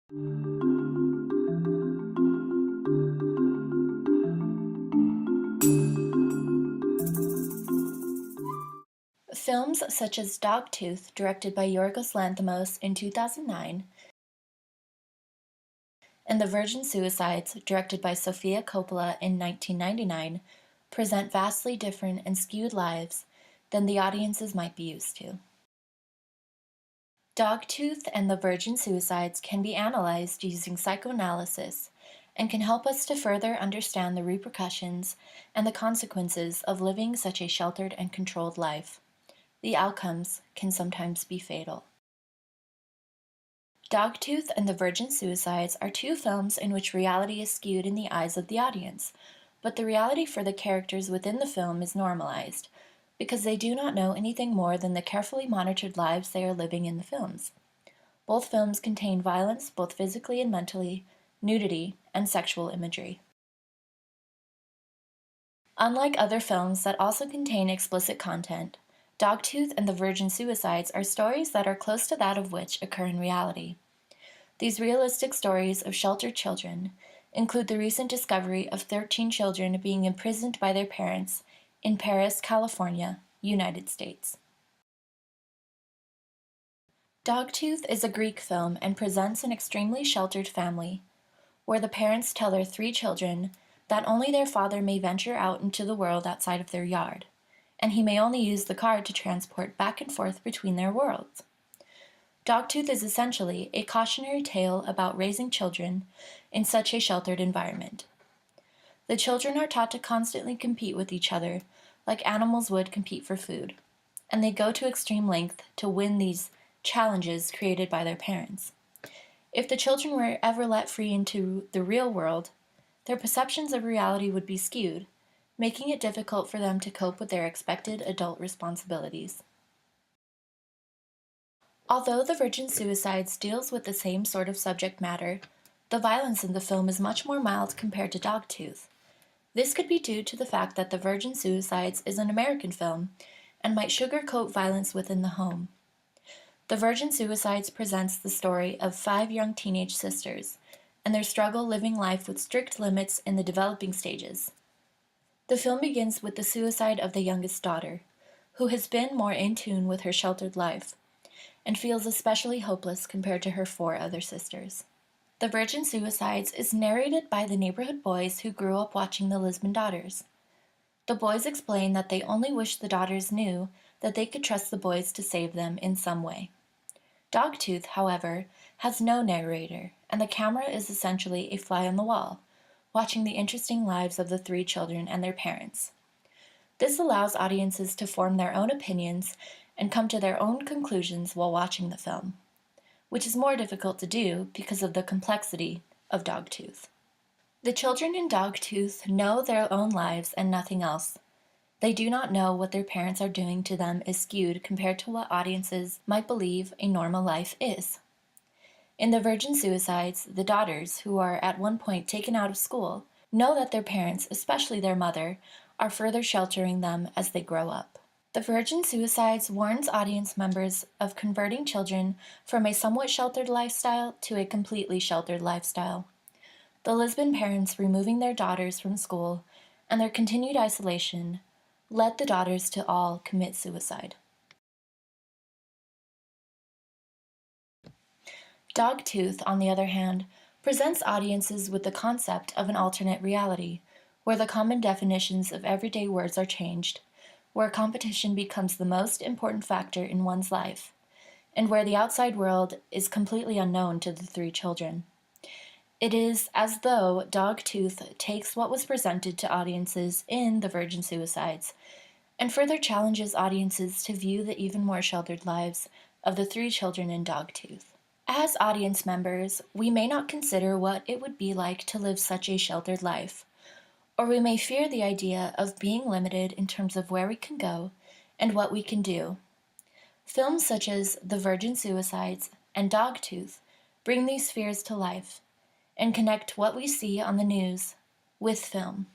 Films such as Dogtooth, directed by Yorgos Lanthimos in 2009, and The Virgin Suicides, directed by Sofia Coppola in 1999, present vastly different and skewed lives than the audiences might be used to. Dogtooth and The Virgin Suicides can be analyzed using psychoanalysis and can help us to further understand the repercussions and the consequences of living such a sheltered and controlled life. The outcomes can sometimes be fatal. Dogtooth and The Virgin Suicides are two films in which reality is skewed in the eyes of the audience, but the reality for the characters within the film is normalized, because they do not know anything more than the carefully monitored lives they are living in the films. Both films contain violence, both physically and mentally, nudity, and sexual imagery. Unlike other films that also contain explicit content, Dogtooth and The Virgin Suicides are stories that are close to that of which occur in reality. These realistic stories of sheltered children include the recent discovery of 13 children being imprisoned by their parents in Perris, California, United States. Dogtooth is a Greek film and presents an extremely sheltered family, where the parents tell their 3 children that only their father may venture out into the world outside of their yard, and he may only use the car to transport back and forth between their worlds. Dogtooth is essentially a cautionary tale about raising children in such a sheltered environment. The children are taught to constantly compete with each other, like animals would compete for food, and they go to extreme length to win these challenges created by their parents. If the children were ever let free into the real world, their perceptions of reality would be skewed, making it difficult for them to cope with their expected adult responsibilities. Although The Virgin Suicides deals with the same sort of subject matter, the violence in the film is much more mild compared to Dogtooth. This could be due to the fact that The Virgin Suicides is an American film and might sugarcoat violence within the home. The Virgin Suicides presents the story of 5 young teenage sisters and their struggle living life with strict limits in the developing stages. The film begins with the suicide of the youngest daughter, who has been more in tune with her sheltered life and feels especially hopeless compared to her 4 other sisters. The Virgin Suicides is narrated by the neighborhood boys who grew up watching the Lisbon Daughters. The boys explain that they only wish the daughters knew that they could trust the boys to save them in some way. Dogtooth, however, has no narrator, and the camera is essentially a fly on the wall, watching the interesting lives of the 3 children and their parents. This allows audiences to form their own opinions and come to their own conclusions while watching the film, which is more difficult to do because of the complexity of Dogtooth. The children in Dogtooth know their own lives and nothing else. They do not know what their parents are doing to them is skewed compared to what audiences might believe a normal life is. In The Virgin Suicides, the daughters, who are at one point taken out of school, know that their parents, especially their mother, are further sheltering them as they grow up. The Virgin Suicides warns audience members of converting children from a somewhat sheltered lifestyle to a completely sheltered lifestyle. The Lisbon parents removing their daughters from school and their continued isolation led the daughters to all commit suicide. Dogtooth, on the other hand, presents audiences with the concept of an alternate reality, where the common definitions of everyday words are changed, where competition becomes the most important factor in one's life, and where the outside world is completely unknown to the 3 children. It is as though Dogtooth takes what was presented to audiences in The Virgin Suicides and further challenges audiences to view the even more sheltered lives of the 3 children in Dogtooth. As audience members, we may not consider what it would be like to live such a sheltered life, or we may fear the idea of being limited in terms of where we can go and what we can do. Films such as The Virgin Suicides and Dogtooth bring these fears to life and connect what we see on the news with film.